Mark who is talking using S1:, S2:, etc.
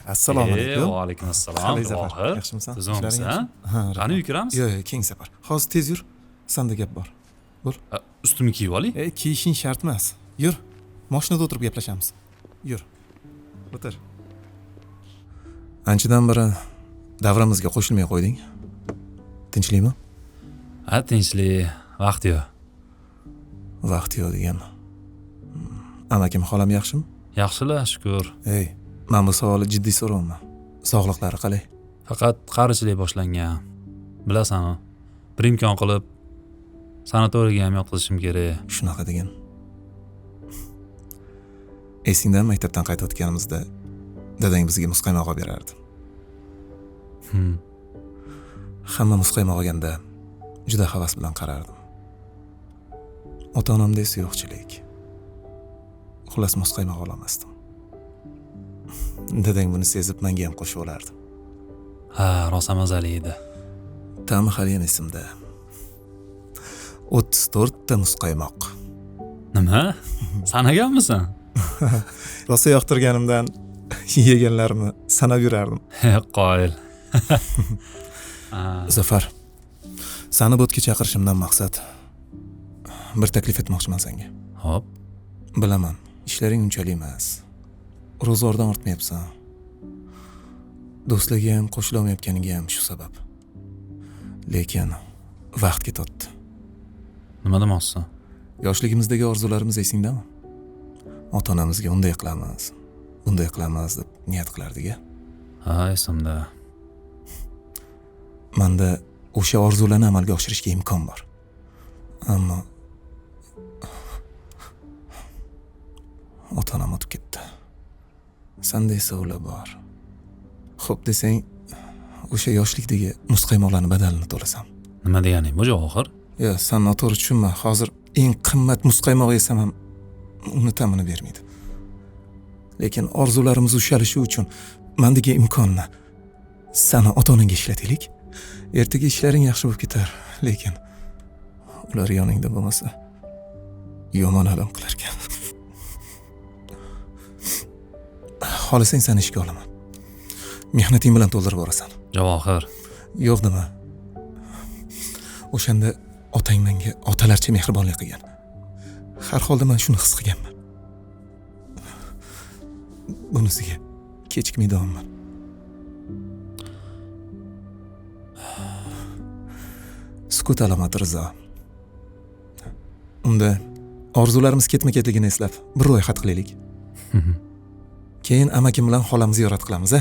S1: Assalomu alaykum.
S2: Va alaykum assalom.
S1: Qalay Zafar?
S2: Tohir.
S1: Yaxshimisan?
S2: Tuzummisan?
S1: Ishlaring yaxshimi? Ha,
S2: Qani uyga kiramiz?
S1: Yo'q, keng safar. Hozir tez yur. Sanda gap bor.
S2: Ustimni kiyib oling.
S1: Kiyishing shart emas. Yur. Mashinada o'tirib gaplashamiz. Yur. O'tir. Anchadan beri davramizga qo'shilmay qo'yding. Tinchlikmi?
S2: Ha, tinchlik. Vaqt yo'q.
S1: Vaqt yo'q degan. Amakim xolam yaxshimi?
S2: Yaxshilar, shukr.
S1: Men bu savolni jiddiy so'rayman. Sog'liqlari qalay?
S2: Faqat qarichilik boshlangan. Bilasanmi? Bir imkon qilib sanatoriyaga ham yotqizishim kerak.
S1: Shunaqa degan. Esingdan maktabdan qaytib o'tganimizda dadang bizga muzqaymoq olib berardi. Hamma muzqaymoq olganda juda havas bilan qarardim. Ota-onamda esa yo'qchilik. Xullas muzqaymoq olamasdim. Dadang buni sezib menga ham qo'shib olardi.
S2: Ha, rosa mazali edi.
S1: Ta'mi hali ham esimda. 34 ta muzqaymoq.
S2: Nima? Sanaganmisan?
S1: Rosa yoqtirganimdan yeganlarimni sanab yurardim.
S2: Qoyil.
S1: Zafar, seni bo'tga chaqirishimdan maqsad bir taklif etmoqchiman senga.
S2: Hop.
S1: Bilaman, ishlaring unchalik emas. Ro'zg'ordan ortmayapsan. Do'stlarga ham qo'shila olmayotganiga ham shu sabab. Lekin vaqt ketdi.
S2: Nima demoqchisan?
S1: Yoshligimizdagi orzularimiz esingdami? Ota-onamizga unday qilamiz, bunday qilamiz deb niyat qilardik-a.
S2: Ha, esimda.
S1: Menda o'sha orzularni amalga oshirishga imkon bor. Ammo ota-onam o'tib ketdi. Senda esa ular bor. Xo'p desang, o'sha yoshlikdagi muzqaymoqlarning badalini to'lasam.
S2: Nima deganing bu Javohir?
S1: Yo'q, sen noto'g'ri tushunma. Hozir eng qimmat muzqaymoq yesam ham uni ta'mini bermaydi. Lekin orzularimiz ushalishi uchun mendagi imkonni seni ota-onangga ishlataylik. Ertaga ishlaring yaxshi bo'lib ketar, lekin ular yoningda bo'lmasa yomon alam qilar ekan. Xohlasang seni ishga olaman. Mehnating bilan to'ldirib borasan.
S2: Javohir.
S1: Yo'q nima? O'shanda otang menga otalarcha mehribonlik qilgan. Har holda men shuni his qilganman. Bunisiga kechikmaydiman. Sukut alomati Rizo. Unda orzularimiz ketma-ketligini eslab bir ro'yxat qilaylik. Keyin amakim bilan xolamni ziyorat qilamiz,